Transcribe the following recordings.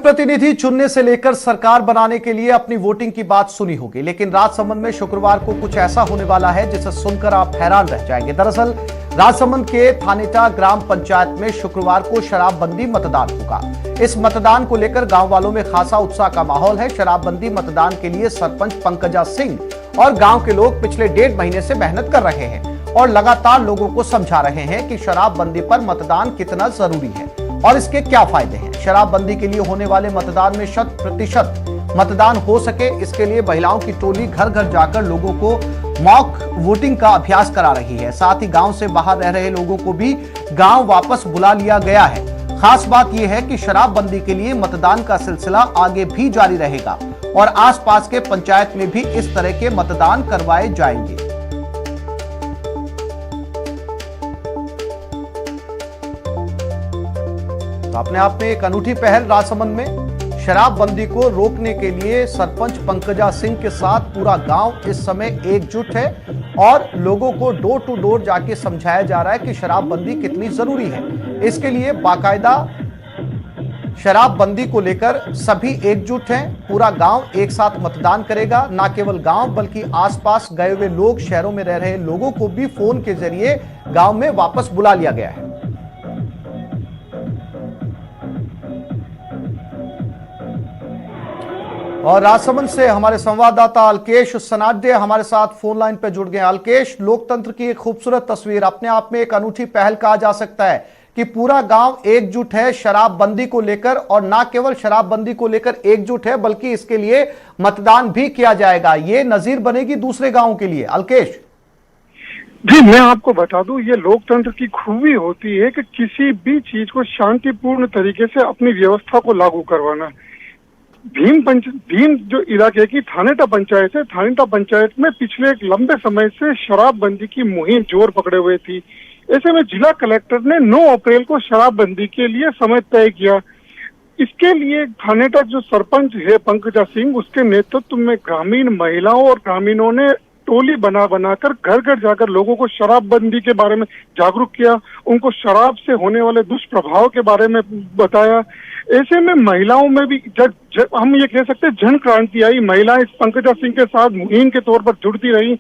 जनप्रतिनिधि चुनने से लेकर सरकार बनाने के लिए अपनी वोटिंग की बात सुनी होगी, लेकिन राजसमंद में शुक्रवार को कुछ ऐसा होने वाला है जिसे सुनकर आप हैरान रह जाएंगे। दरअसल राजसमंद के थानेटा ग्राम पंचायत में शुक्रवार को शराबबंदी मतदान होगा। इस मतदान को लेकर गांव वालों में खासा उत्साह का माहौल है। शराबबंदी मतदान के लिए सरपंच पंकजा सिंह और गांव के लोग पिछले 1.5 महीने से मेहनत कर रहे हैं और लगातार लोगों को समझा रहे हैं कि शराबबंदी पर मतदान कितना जरूरी है और इसके क्या फायदे हैं। शराबबंदी के लिए होने वाले मतदान में 100% मतदान हो सके, इसके लिए महिलाओं की टोली घर घर जाकर लोगों को मॉक वोटिंग का अभ्यास करा रही है। साथ ही गांव से बाहर रह रहे लोगों को भी गांव वापस बुला लिया गया है। खास बात यह है कि शराबबंदी के लिए मतदान का सिलसिला आगे भी जारी रहेगा और आसपास के पंचायत में भी इस तरह के मतदान करवाए जाएंगे। अपने आप में एक अनूठी पहल राजसमंद में शराबबंदी को रोकने के लिए सरपंच पंकजा सिंह के साथ पूरा गांव इस समय एकजुट है और लोगों को डोर टू डोर जाके समझाया जा रहा है कि शराबबंदी कितनी जरूरी है। इसके लिए बाकायदा शराबबंदी को लेकर सभी एकजुट हैं। पूरा गांव एक साथ मतदान करेगा। न केवल गांव बल्कि आसपास गए हुए लोग, शहरों में रह रहे लोगों को भी फोन के जरिए गांव में वापस बुला लिया गया है। और राजसमंद से हमारे संवाददाता अल्केश सनाड्य हमारे साथ फोन लाइन पर जुड़ गए। अल्केश, लोकतंत्र की एक खूबसूरत तस्वीर, अपने आप में एक अनूठी पहल कहा जा सकता है कि पूरा गांव एकजुट है शराबबंदी को लेकर और ना केवल शराबबंदी को लेकर एकजुट है बल्कि इसके लिए मतदान भी किया जाएगा। ये नजीर बनेगी दूसरे गांवों के लिए। अल्केश जी, मैं आपको बता दूं, ये लोकतंत्र की खूबी होती है कि किसी भी चीज को शांतिपूर्ण तरीके से अपनी व्यवस्था को लागू करवाना। भीम जो इलाके की थानेटा पंचायत है, थानेटा पंचायत में पिछले एक लंबे समय से शराबबंदी की मुहिम जोर पकड़े हुए थी। ऐसे में जिला कलेक्टर ने 9 अप्रैल को शराबबंदी के लिए समय तय किया। इसके लिए थानेटा जो सरपंच है पंकजा सिंह, उसके नेतृत्व में ग्रामीण महिलाओं और ग्रामीणों ने टोली बनाकर घर घर जाकर लोगों को शराबबंदी के बारे में जागरूक किया, उनको शराब से होने वाले दुष्प्रभाव के बारे में बताया। ऐसे में महिलाओं में भी हम ये कह सकते हैं जन क्रांति आई। महिलाएं इस पंकजा सिंह के साथ मुहिम के तौर पर जुड़ती रही।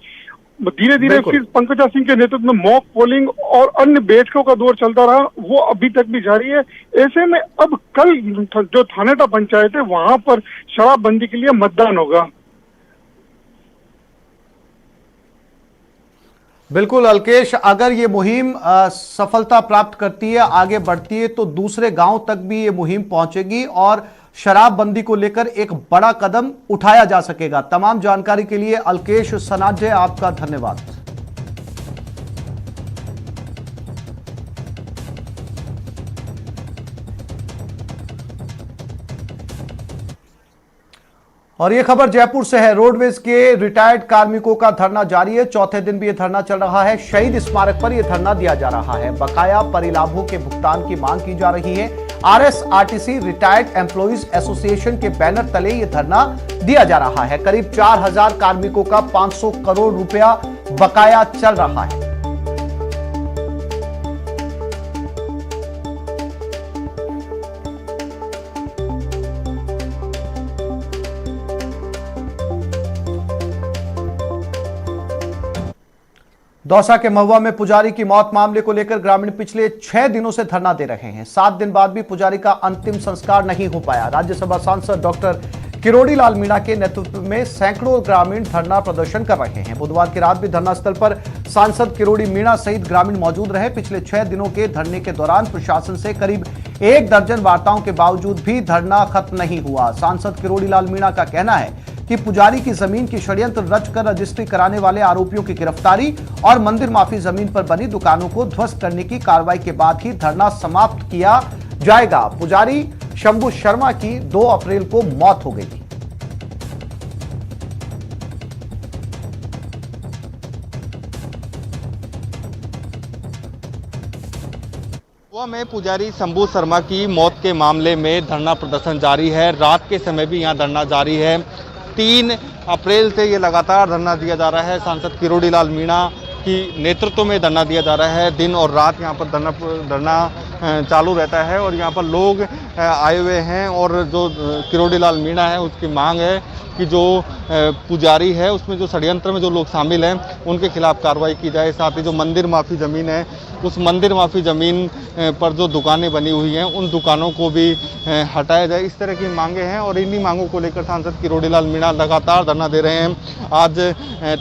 धीरे धीरे फिर पंकजा सिंह के नेतृत्व में मॉक पोलिंग और अन्य बैठकों का दौर चलता रहा, वो अभी तक भी जारी है। ऐसे में अब कल जो थानेटा पंचायत है वहां पर शराबबंदी के लिए मतदान होगा। बिल्कुल अल्केश, अगर ये मुहिम सफलता प्राप्त करती है, आगे बढ़ती है, तो दूसरे गांव तक भी ये मुहिम पहुंचेगी और शराबबंदी को लेकर एक बड़ा कदम उठाया जा सकेगा। तमाम जानकारी के लिए अल्केश सनाड्य, आपका धन्यवाद। और ये खबर जयपुर से है। रोडवेज के रिटायर्ड कार्मिकों का धरना जारी है। चौथे दिन भी ये धरना चल रहा है। शहीद स्मारक पर यह धरना दिया जा रहा है। बकाया परिलाभों के भुगतान की मांग की जा रही है। RSRTC रिटायर्ड एम्प्लॉइज एसोसिएशन के बैनर तले यह धरना दिया जा रहा है। करीब 4000 कार्मिकों का 500 करोड़ रुपया बकाया चल रहा है। दौसा के महुआ में पुजारी की मौत मामले को लेकर ग्रामीण पिछले 6 दिनों से धरना दे रहे हैं। 7 दिन बाद भी पुजारी का अंतिम संस्कार नहीं हो पाया। राज्यसभा सांसद डॉक्टर किरोड़ी लाल मीणा के नेतृत्व में सैकड़ों ग्रामीण धरना प्रदर्शन कर रहे हैं। बुधवार की रात भी धरना स्थल पर सांसद किरोड़ी मीणा सहित ग्रामीण मौजूद रहे। पिछले 6 दिनों के धरने के दौरान प्रशासन से करीब 1 दर्जन वार्ताओं के बावजूद भी धरना खत्म नहीं हुआ। सांसद किरोड़ी लाल मीणा का कहना है कि पुजारी की जमीन की षड्यंत्र रचकर रजिस्ट्री कराने वाले आरोपियों की गिरफ्तारी और मंदिर माफी जमीन पर बनी दुकानों को ध्वस्त करने की कार्रवाई के बाद ही धरना समाप्त किया जाएगा। पुजारी शंभू शर्मा की 2 अप्रैल को मौत हो गई थी। में पुजारी शंभू शर्मा की मौत के मामले में धरना प्रदर्शन जारी है। रात के समय भी यहां धरना जारी है। 3 अप्रैल से ये लगातार धरना दिया जा रहा है। सांसद किरोड़ी लाल मीणा की नेतृत्व में धरना दिया जा रहा है। दिन और रात यहाँ पर धरना चालू रहता है और यहाँ पर लोग आए हुए हैं और जो किरोड़ी लाल मीणा है उसकी मांग है कि जो पुजारी है उसमें जो षड्यंत्र में जो लोग शामिल हैं उनके खिलाफ कार्रवाई की जाए। साथ ही जो मंदिर माफी ज़मीन है उस मंदिर माफी ज़मीन पर जो दुकानें बनी हुई हैं उन दुकानों को भी हटाया जाए। इस तरह की मांगे हैं और इन्हीं मांगों को लेकर सांसद किरोड़ी लाल मीणा लगातार धरना दे रहे हैं। आज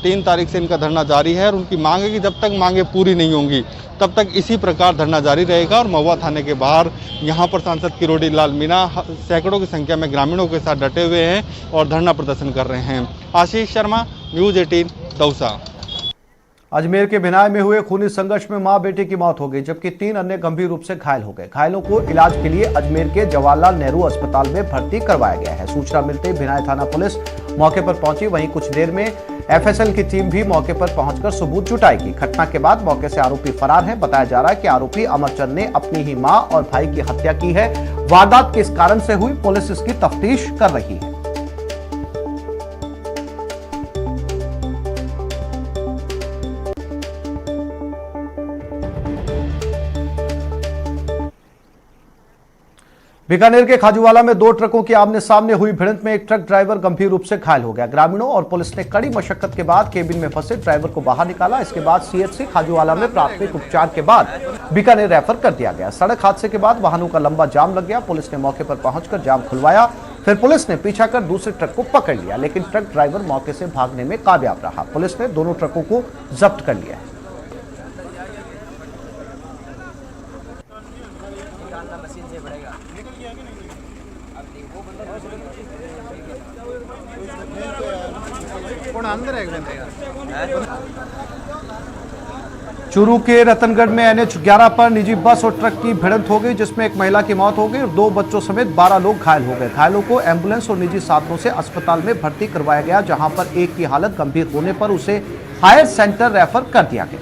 3 तारीख से इनका धरना जारी है और उनकी मांग है कि जब तक मांगे पूरी नहीं होंगी तब तक इसी प्रकार धरना जारी रहेगा। और महुआ थाने के बाहर यहाँ पर सांसद किरोड़ी लाल मीणा सैकड़ों की संख्या में ग्रामीणों के साथ डटे हुए हैं और धरना प्रदर्शन कर रहे हैं। आशीष शर्मा, न्यूज़ 18, दौसा। अजमेर के भिनाय में हुए खूनी संघर्ष में मां बेटे की मौत हो गई, जबकि 3 अन्य गंभीर रूप से घायल हो गए। घायलों को इलाज के लिए अजमेर के जवाहरलाल नेहरू अस्पताल में भर्ती करवाया गया है। सूचना मिलते ही भिनाय थाना पुलिस मौके पर पहुंची। वहीं कुछ देर में एफएसएल की टीम भी मौके पर पहुंचकर सबूत जुटाएगी। घटना के बाद मौके से आरोपी फरार है। बताया जा रहा है कि आरोपी अमरचंद ने अपनी ही मां और भाई की हत्या की है। वारदात किस कारण से हुई, पुलिस इसकी तफ्तीश कर रही है। बीकानेर के खाजूवाला में 2 ट्रकों की आमने सामने हुई भिड़ंत में एक ट्रक ड्राइवर गंभीर रूप से घायल हो गया। ग्रामीणों और पुलिस ने कड़ी मशक्कत के बाद केबिन में फंसे ड्राइवर को बाहर निकाला। इसके बाद सीएचसी खाजूवाला में प्राथमिक उपचार के बाद बीकानेर रेफर कर दिया गया। सड़क हादसे के बाद वाहनों का लंबा जाम लग गया। पुलिस ने मौके पर पहुंचकर जाम खुलवाया। फिर पुलिस ने पीछा कर दूसरे ट्रक को पकड़ लिया, लेकिन ट्रक ड्राइवर मौके से भागने में कामयाब रहा। पुलिस ने दोनों ट्रकों को जब्त कर लिया है। चूरू के रतनगढ़ में NH 11 पर निजी बस और ट्रक की भिड़ंत हो गई, जिसमें एक महिला की मौत हो गई और 2 बच्चों समेत 12 लोग घायल हो गए। घायलों को एंबुलेंस और निजी साधनों से अस्पताल में भर्ती करवाया गया, जहां पर एक की हालत गंभीर होने पर उसे हायर सेंटर रेफर कर दिया गया।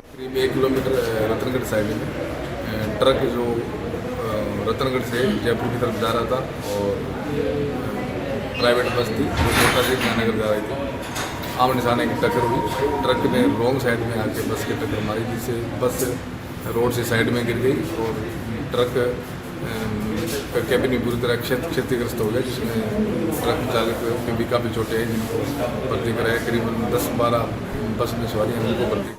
करीब 1 किलोमीटर रतनगढ़ साइड में ट्रक जो रतनगढ़ से जयपुर की तरफ जा रहा था और प्राइवेट बस थी जो कोटा से जयनगर जा रही थी। आमने सामने की टक्कर हुई। ट्रक ने रॉन्ग साइड में आके बस की टक्कर मारी, जिससे बस रोड से साइड में गिर गई और ट्रक का कैबिन भी पूरी तरह क्षतिग्रस्त हो गया, जिसमें ट्रक चालक के भी काफ़ी चोटें हैं, जिनको भर्ती कराया। करीबन 10-12 बस में सवारी हैं, उनको भर्ती।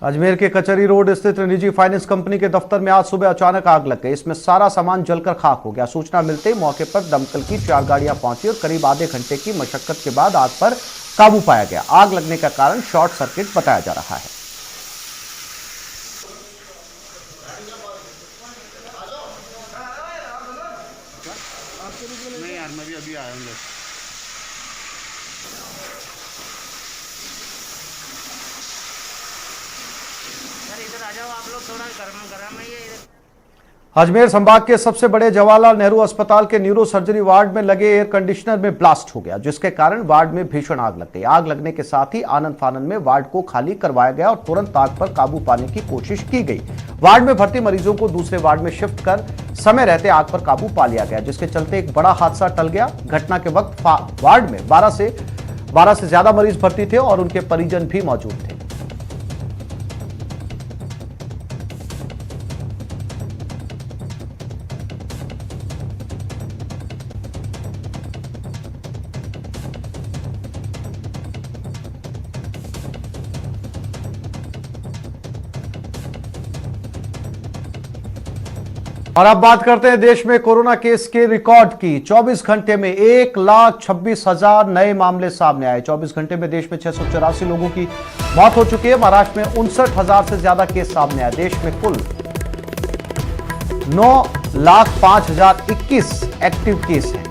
अजमेर के कचहरी रोड स्थित निजी फाइनेंस कंपनी के दफ्तर में आज सुबह अचानक आग लग गई। इसमें सारा सामान जलकर खाक हो गया। सूचना मिलते ही मौके पर दमकल की 4 गाड़ियां पहुंची और करीब आधे घंटे की मशक्कत के बाद आग पर काबू पाया गया। आग लगने का कारण शॉर्ट सर्किट बताया जा रहा है। अजमेर संभाग के सबसे बड़े जवाहरलाल नेहरू अस्पताल के न्यूरो सर्जरी वार्ड में लगे एयर कंडीशनर में ब्लास्ट हो गया, जिसके कारण वार्ड में भीषण आग लग गई। आग लगने के साथ ही आनंद फानन में वार्ड को खाली करवाया गया और तुरंत आग पर काबू पाने की कोशिश की गई। वार्ड में भर्ती मरीजों को दूसरे वार्ड में शिफ्ट कर समय रहते आग पर काबू पा लिया गया, जिसके चलते एक बड़ा हादसा टल गया। घटना के वक्त वार्ड में 12 से ज्यादा मरीज भर्ती थे और उनके परिजन भी मौजूद थे। और अब बात करते हैं देश में कोरोना केस के रिकॉर्ड की। 24 घंटे में 1,26,000 नए मामले सामने आए। 24 घंटे में देश में 684 लोगों की मौत हो चुकी है। महाराष्ट्र में 59,000 से ज्यादा केस सामने आए। देश में कुल 9,05,021 एक्टिव केस हैं।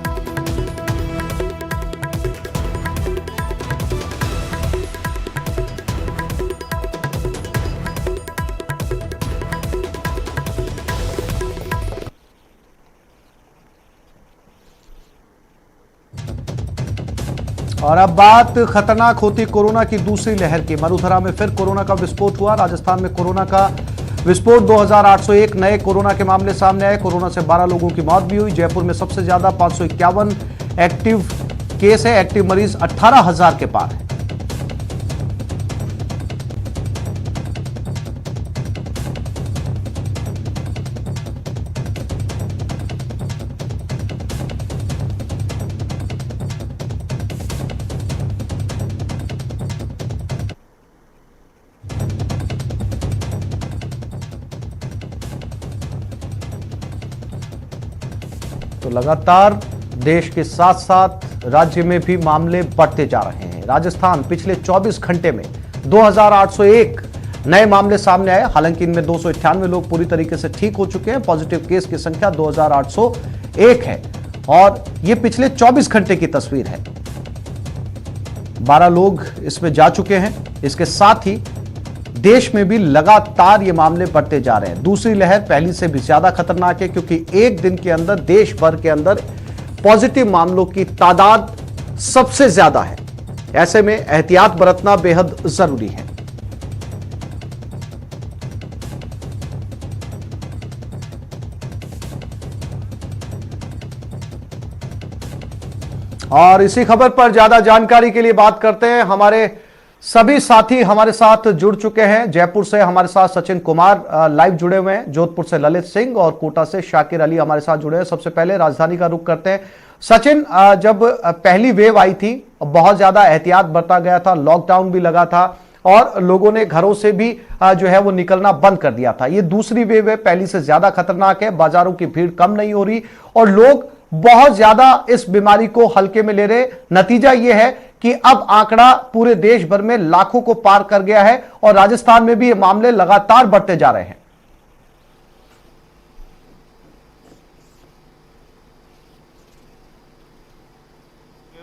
और अब बात खतरनाक होती कोरोना की दूसरी लहर की। मरुधरा में फिर कोरोना का विस्फोट हुआ। राजस्थान में कोरोना का विस्फोट, 2,801 नए कोरोना के मामले सामने आए। कोरोना से 12 लोगों की मौत भी हुई। जयपुर में सबसे ज्यादा 551 एक्टिव केस है। एक्टिव मरीज 18,000 के पार है। तो लगातार देश के साथ साथ राज्य में भी मामले बढ़ते जा रहे हैं। राजस्थान पिछले 24 घंटे में 2801 नए मामले सामने आए। हालांकि इनमें 298 लोग पूरी तरीके से ठीक हो चुके हैं। पॉजिटिव केस की संख्या 2801 है और ये पिछले 24 घंटे की तस्वीर है। 12 लोग इसमें जा चुके हैं। इसके साथ ही देश में भी लगातार ये मामले बढ़ते जा रहे हैं। दूसरी लहर पहली से भी ज्यादा खतरनाक है, क्योंकि एक दिन के अंदर देश भर के अंदर पॉजिटिव मामलों की तादाद सबसे ज्यादा है। ऐसे में एहतियात बरतना बेहद जरूरी है। और इसी खबर पर ज्यादा जानकारी के लिए बात करते हैं। हमारे सभी साथी हमारे साथ जुड़ चुके हैं। जयपुर से हमारे साथ सचिन कुमार लाइव जुड़े हुए हैं, जोधपुर से ललित सिंह और कोटा से शाकिर अली हमारे साथ जुड़े हैं। सबसे पहले राजधानी का रुख करते हैं। सचिन, जब पहली वेव आई थी बहुत ज्यादा एहतियात बरता गया था, लॉकडाउन भी लगा था और लोगों ने घरों से भी जो है वो निकलना बंद कर दिया था। ये दूसरी वेव है, पहली से ज्यादा खतरनाक है। बाजारों की भीड़ कम नहीं हो रही और लोग बहुत ज्यादा इस बीमारी को हल्के में ले रहे। नतीजा यह है कि अब आंकड़ा पूरे देश भर में लाखों को पार कर गया है और राजस्थान में भी ये मामले लगातार बढ़ते जा रहे हैं।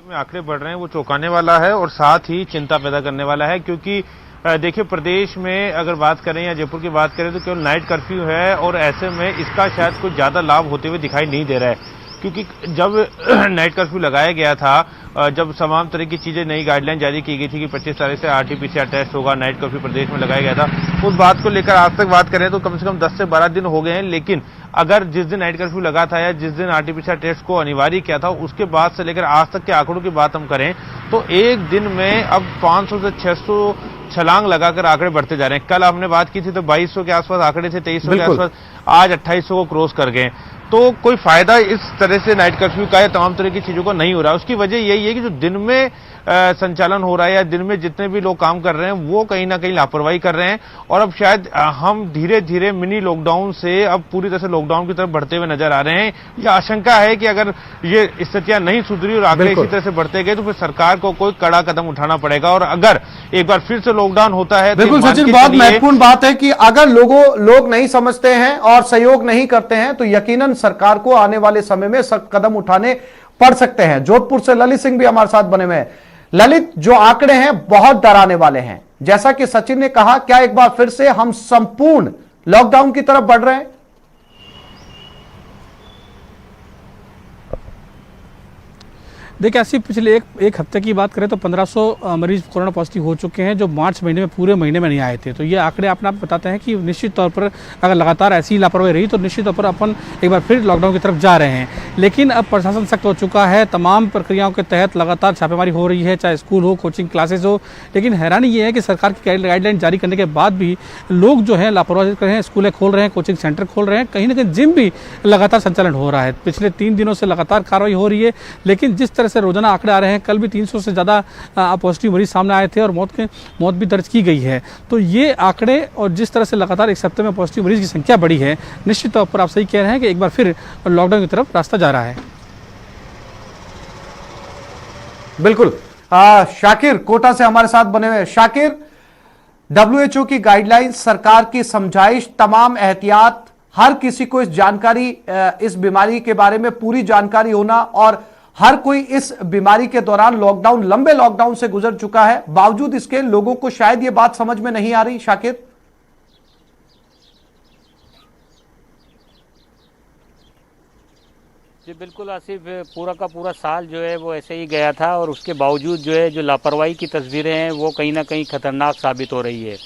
में आंकड़े बढ़ रहे हैं वो चौंकाने वाला है और साथ ही चिंता पैदा करने वाला है, क्योंकि देखिए प्रदेश में अगर बात करें या जयपुर की बात करें तो केवल नाइट कर्फ्यू है और ऐसे में इसका शायद कुछ ज्यादा लाभ होते हुए दिखाई नहीं दे रहा है। क्योंकि जब नाइट कर्फ्यू लगाया गया था, जब तमाम तरह की चीजें नई गाइडलाइन जारी की गई थी कि 25 तारीख से आरटीपीसीआर टेस्ट होगा, नाइट कर्फ्यू प्रदेश में लगाया गया था, उस बात को लेकर आज तक बात करें तो कम से कम 10 से 12 दिन हो गए हैं। लेकिन अगर जिस दिन नाइट कर्फ्यू लगा था या जिस दिन आरटीपीसीआर टेस्ट को अनिवार्य किया था उसके बाद से लेकर आज तक के आंकड़ों की बात हम करें तो एक दिन में अब 500 से 600 छलांग लगाकर आंकड़े बढ़ते जा रहे हैं। कल हमने बात की थी तो 2200 के आसपास आंकड़े थे, 2300 के आसपास, आज 2800 को क्रॉस कर गए। तो कोई फायदा इस तरह से नाइट कर्फ्यू का या तमाम तरह की चीजों का नहीं हो रहा है। उसकी वजह यही है कि जो दिन में संचालन हो रहा है या दिन में जितने भी लोग काम कर रहे हैं वो कहीं ना कहीं लापरवाही कर रहे हैं और अब शायद हम धीरे धीरे मिनी लॉकडाउन से अब पूरी तरह से लॉकडाउन की तरफ बढ़ते हुए नजर आ रहे हैं। यह आशंका है कि अगर ये स्थितियां नहीं सुधरी और आगे इसी तरह से बढ़ते गए तो फिर सरकार को कोई कड़ा कदम उठाना पड़ेगा और अगर एक बार फिर से लॉकडाउन होता है। बिल्कुल सचिन, बहुत महत्वपूर्ण बात है कि अगर लोग नहीं समझते हैं और सहयोग नहीं करते हैं तो यकीनन सरकार को आने वाले समय में सख्त कदम उठाने पड़ सकते हैं। जोधपुर से ललित सिंह भी हमारे साथ बने हुए हैं। ललित, जो आंकड़े हैं बहुत डराने वाले हैं। जैसा कि सचिन ने कहा, क्या एक बार फिर से हम संपूर्ण लॉकडाउन की तरफ बढ़ रहे हैं? देखिए ऐसी पिछले एक हफ्ते की बात करें तो 1500 मरीज कोरोना पॉजिटिव हो चुके हैं जो मार्च महीने में पूरे महीने में नहीं आए थे। तो ये आंकड़े अपने आप बताते हैं कि निश्चित तौर पर अगर लगातार ऐसी लापरवाही रही तो निश्चित तौर पर अपन एक बार फिर लॉकडाउन की तरफ जा रहे हैं। लेकिन अब प्रशासन सख्त हो चुका है, तमाम प्रक्रियाओं के तहत लगातार छापेमारी हो रही है, चाहे स्कूल हो, कोचिंग क्लासेज हो। लेकिन हैरानी ये है कि सरकार की गाइडलाइन जारी करने के बाद भी लोग जो है लापरवाही कर रहे हैं, स्कूलें खोल रहे हैं, कोचिंग सेंटर खोल रहे हैं, कहीं ना कहीं जिम भी लगातार संचालन हो रहा है। पिछले 3 दिनों से लगातार कार्रवाई हो रही है। लेकिन जिस तरह से रोजाना आंकड़े आ रहे हैं, कल भी 300 से ज़्यादा पॉजिटिव मरीज सामने आए थे और मौत भी दर्ज की गई है। तो ये आंकड़े और जिस तरह से लगातार एक सप्ताह में पॉजिटिव मरीज की संख्या बढ़ी है, निश्चित तौर पर आप सही कह रहे हैं कि एक बार फिर लॉकडाउन की तरफ रास्ता जा रहा है। बिल्कुल। शाकिर कोटा से हमारे साथ बने हुए। शाकिर, WHO की गाइडलाइन, सरकार की समझाइश, तमाम एहतियात, हर किसी को इस जानकारी, इस बीमारी के बारे में पूरी जानकारी होना और हर कोई इस बीमारी के दौरान लॉकडाउन, लंबे लॉकडाउन से गुजर चुका है, बावजूद इसके लोगों को शायद ये बात समझ में नहीं आ रही। शाकिर, जी बिल्कुल आसिफ, पूरा का पूरा साल जो है वो ऐसे ही गया था और उसके बावजूद जो है जो लापरवाही की तस्वीरें हैं वो कहीं ना कहीं खतरनाक साबित हो रही है।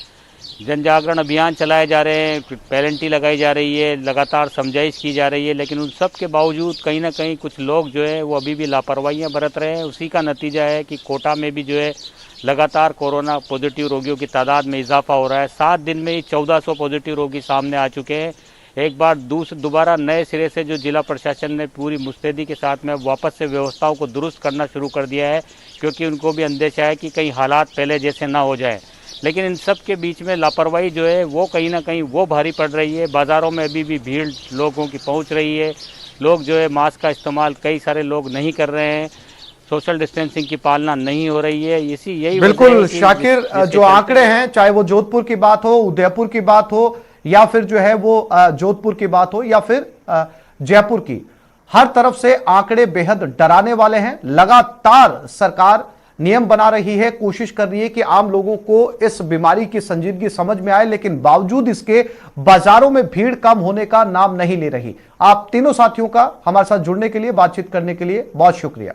जन जागरण अभियान चलाए जा रहे हैं, पेरेंटी लगाई जा रही है, लगातार समझाइश की जा रही है, लेकिन उन सब के बावजूद कहीं ना कहीं कुछ लोग जो है वो अभी भी लापरवाहियां बरत रहे हैं। उसी का नतीजा है कि कोटा में भी जो है लगातार कोरोना पॉजिटिव रोगियों की तादाद में इजाफा हो रहा है। 7 दिन में ही 1400 पॉजिटिव रोगी सामने आ चुके हैं। एक बार दोबारा नए सिरे से जो जिला प्रशासन ने पूरी मुस्तैदी के साथ में वापस से व्यवस्थाओं को दुरुस्त करना शुरू कर दिया है, क्योंकि उनको भी अंदेशा है कि कहीं हालात पहले जैसे ना हो जाए। लेकिन इन सब के बीच में लापरवाही जो है वो कहीं ना कहीं वो भारी पड़ रही है। बाज़ारों में अभी भी भीड़ लोगों की पहुंच रही है, लोग जो है मास्क का इस्तेमाल कई सारे लोग नहीं कर रहे हैं, सोशल डिस्टेंसिंग की पालना नहीं हो रही है। यही बिल्कुल शाकिर, जो आंकड़े हैं, चाहे वो जोधपुर की बात हो, उदयपुर की बात हो, या फिर जो है वो जोधपुर की बात हो, या फिर जयपुर की, हर तरफ से आंकड़े बेहद डराने वाले हैं। लगातार सरकार नियम बना रही है, कोशिश कर रही है कि आम लोगों को इस बीमारी की संजीदगी समझ में आए, लेकिन बावजूद इसके बाजारों में भीड़ कम होने का नाम नहीं ले रही। आप तीनों साथियों का हमारे साथ जुड़ने के लिए, बातचीत करने के लिए बहुत शुक्रिया।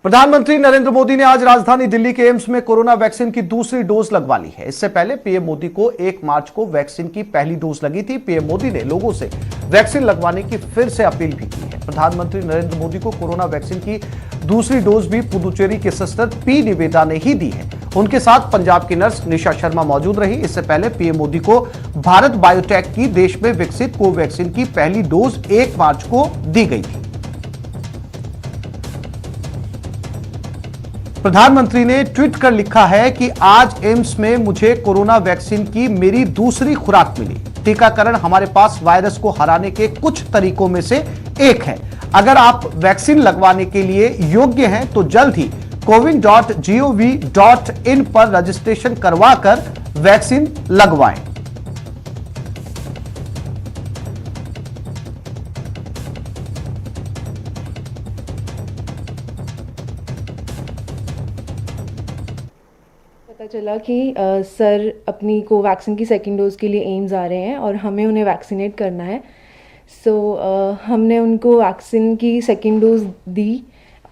प्रधानमंत्री नरेंद्र मोदी ने आज राजधानी दिल्ली के एम्स में कोरोना वैक्सीन की दूसरी डोज लगवा ली है। इससे पहले पीएम मोदी को 1 मार्च को वैक्सीन की पहली डोज लगी थी। पीएम मोदी ने लोगों से वैक्सीन लगवाने की फिर से अपील भी की है। प्रधानमंत्री नरेंद्र मोदी को कोरोना वैक्सीन की दूसरी डोज भी पुदुचेरी की सिस्टर पी निवेदा ने ही दी है। उनके साथ पंजाब की नर्स निशा शर्मा मौजूद रही। इससे पहले पीएम मोदी को भारत बायोटेक की देश में विकसित कोवैक्सीन की पहली डोज 1 मार्च को दी गई थी। प्रधानमंत्री ने ट्वीट कर लिखा है कि आज एम्स में मुझे कोरोना वैक्सीन की मेरी दूसरी खुराक मिली। टीकाकरण हमारे पास वायरस को हराने के कुछ तरीकों में से एक है। अगर आप वैक्सीन लगवाने के लिए योग्य हैं तो जल्द ही cowin.gov.in पर रजिस्ट्रेशन करवाकर वैक्सीन लगवाएं। पता चला कि सर अपनी कोवैक्सीन की सेकेंड डोज़ के लिए एम्स आ रहे हैं और हमें उन्हें वैक्सीनेट करना है। हमने उनको वैक्सीन की सेकेंड डोज़ दी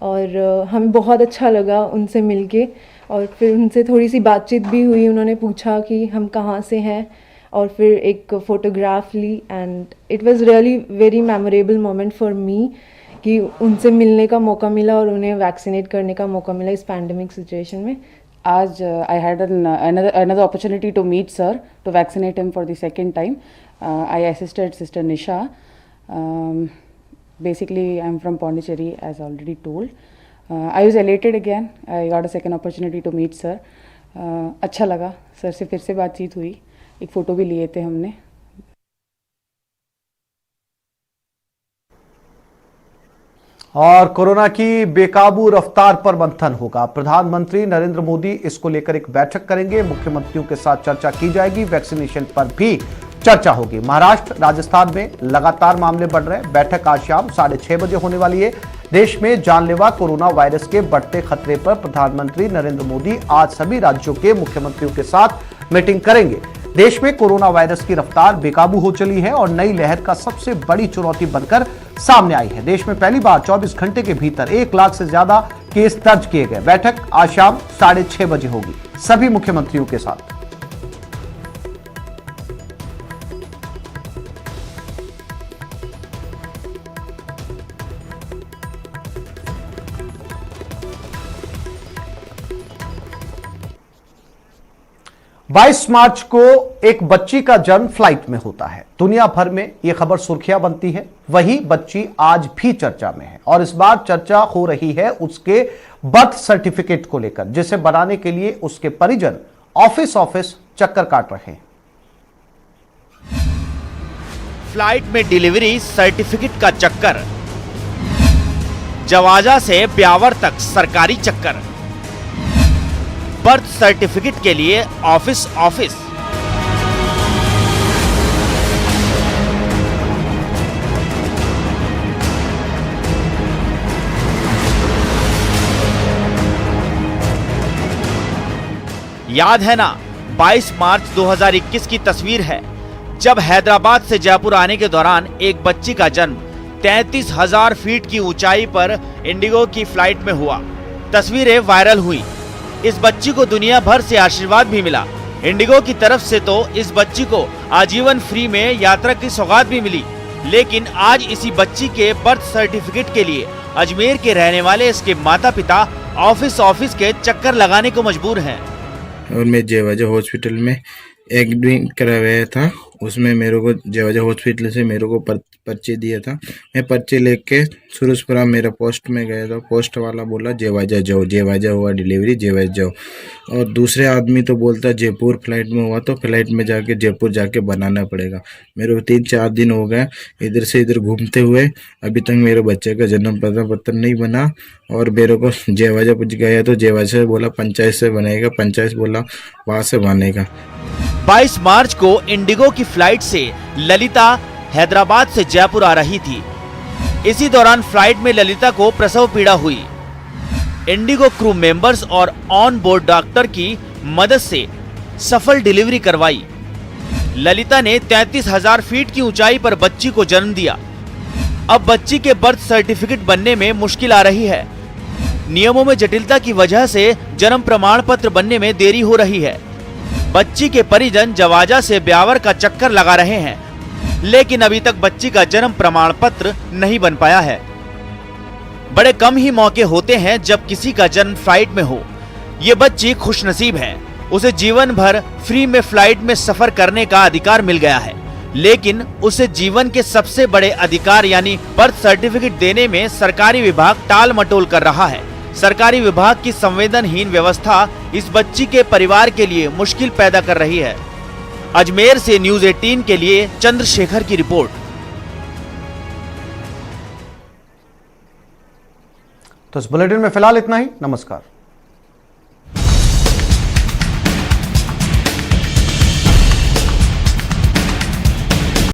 और हमें बहुत अच्छा लगा उनसे मिलके, और फिर उनसे थोड़ी सी बातचीत भी हुई। उन्होंने पूछा कि हम कहाँ से हैं और फिर एक फ़ोटोग्राफ ली, and it was really very memorable moment for me कि उनसे मिलने का मौका मिला और उन्हें वैक्सीनेट करने का मौका मिला इस पैंडमिक सिचुएशन में। As I had another opportunity to meet sir to vaccinate him for the second time. I assisted Sister Nisha. Basically, I'm from Pondicherry, as already told. I was elated again. I got a second opportunity to meet sir. अच्छा लगा, sir से फिर से बातचीत हुई, एक photo भी लिए थे हमने। और कोरोना की बेकाबू रफ्तार पर मंथन होगा। प्रधानमंत्री नरेंद्र मोदी इसको लेकर एक बैठक करेंगे। मुख्यमंत्रियों के साथ चर्चा की जाएगी। वैक्सीनेशन पर भी चर्चा होगी। महाराष्ट्र, राजस्थान में लगातार मामले बढ़ रहे हैं। बैठक आज शाम 6:30 बजे होने वाली है। देश में जानलेवा कोरोना वायरस के बढ़ते खतरे पर प्रधानमंत्री नरेंद्र मोदी आज सभी राज्यों के मुख्यमंत्रियों के साथ मीटिंग करेंगे। देश में कोरोना वायरस की रफ्तार बेकाबू हो चली है और नई लहर का सबसे बड़ी चुनौती बनकर सामने आई है। देश में पहली बार 24 घंटे के भीतर 1 लाख से ज्यादा केस दर्ज किए गए। बैठक आज शाम 6:30 बजे होगी सभी मुख्यमंत्रियों के साथ। बाईस मार्च को एक बच्ची का जन्म फ्लाइट में होता है। दुनिया भर में यह खबर सुर्खियां बनती है। वही बच्ची आज भी चर्चा में है और इस बार चर्चा हो रही है उसके बर्थ सर्टिफिकेट को लेकर, जिसे बनाने के लिए उसके परिजन ऑफिस चक्कर काट रहे हैं। फ्लाइट में डिलीवरी सर्टिफिकेट का चक्कर, जवाजा से ब्यावर तक सरकारी चक्कर, बर्थ सर्टिफिकेट के लिए ऑफिस। याद है ना, 22 मार्च 2021 की तस्वीर है, जब हैदराबाद से जयपुर आने के दौरान एक बच्ची का जन्म 33,000 फीट की ऊंचाई पर इंडिगो की फ्लाइट में हुआ। तस्वीरें वायरल हुई। इस बच्ची को दुनिया भर से आशीर्वाद भी मिला। इंडिगो की तरफ से तो इस बच्ची को आजीवन फ्री में यात्रा की सौगात भी मिली। लेकिन आज इसी बच्ची के बर्थ सर्टिफिकेट के लिए अजमेर के रहने वाले इसके माता पिता ऑफिस के चक्कर लगाने को मजबूर हैं। और मैं जयवाजा हॉस्पिटल में एडमिट कराया था उसमें मेरे को जेवाजा हॉस्पिटल से मेरे को पर्चे दिया था। मैं पर्चे लेके सूरजपुरा मेरा पोस्ट में गया था। पोस्ट वाला बोला जेवाजा जाओ, जेवाजा हुआ डिलीवरी, जेवाजा जाओ। और दूसरे आदमी तो बोलता जयपुर फ्लाइट में हुआ तो फ्लाइट में जाके जयपुर जाके बनाना पड़ेगा। मेरे को 3-4 दिन हो गए इधर से इधर घूमते हुए, अभी तक मेरे बच्चे का जन्म पत्र नहीं बना। और मेरे को जेवाजा गया तो जेवाजा से बोला पंचायत से बनेगा, पंचायत बोला वहां से बनेगा। 22 मार्च को इंडिगो की फ्लाइट से ललिता हैदराबाद से जयपुर आ रही थी। इसी दौरान फ्लाइट में ललिता को प्रसव पीड़ा हुई। इंडिगो क्रू मेंबर्स और ऑन बोर्ड डॉक्टर की मदद से सफल डिलीवरी करवाई। ललिता ने 33,000 फीट की ऊंचाई पर बच्ची को जन्म दिया। अब बच्ची के बर्थ सर्टिफिकेट बनने में मुश्किल आ रही है। नियमों में जटिलता की वजह से जन्म प्रमाण पत्र बनने में देरी हो रही है। बच्ची के परिजन जवाजा से ब्यावर का चक्कर लगा रहे हैं, लेकिन अभी तक बच्ची का जन्म प्रमाण पत्र नहीं बन पाया है। बड़े कम ही मौके होते हैं जब किसी का जन्म फ्लाइट में हो। ये बच्ची खुशनसीब है, उसे जीवन भर फ्री में फ्लाइट में सफर करने का अधिकार मिल गया है, लेकिन उसे जीवन के सबसे बड़े अधिकार यानी बर्थ सर्टिफिकेट देने में सरकारी विभाग टाल मटोल कर रहा है। सरकारी विभाग की संवेदनहीन व्यवस्था इस बच्ची के परिवार के लिए मुश्किल पैदा कर रही है। अजमेर से न्यूज़ 18 के लिए चंद्रशेखर की रिपोर्ट। तो इस बुलेटिन में फिलहाल इतना ही। नमस्कार।